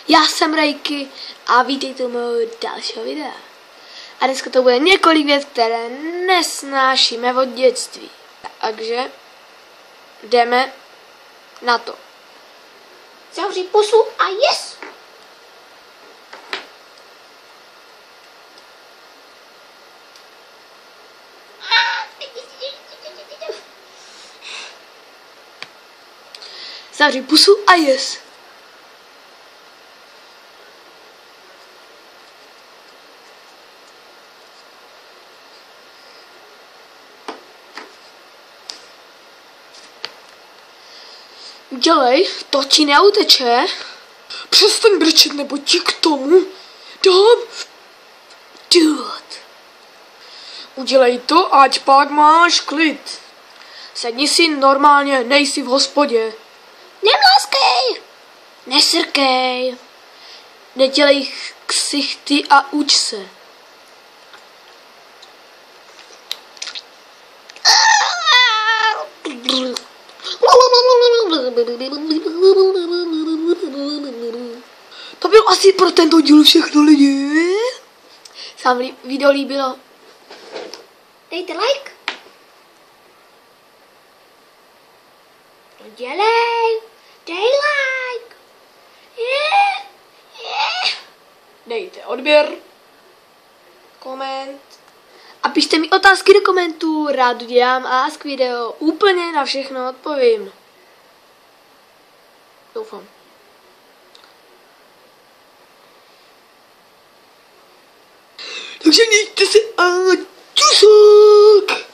Já jsem Rejky a vítejte u mého dalšího videa. A dneska to bude několik věc, které nesnášíme od dětství. Takže jdeme na to. Zavři pusu a yes! Zavři pusu a yes. Dělej, to ti neuteče. Přestaň brečet, nebo ti k tomu dám Udělej to, ať pak máš klid. Sedni si normálně, nejsi v hospodě. Nemláskej! Nesrkej. Nedělej ksichty a uč se. To bylo asi pro tento díl všechno, lidi. Se vám video líbilo? Dejte like. Dělej. Dej like. Dejte odběr, koment a pište mi otázky do komentů, rád dělám ask video, úplně na všechno odpovím. Doufám. Takže mějte se a čusok!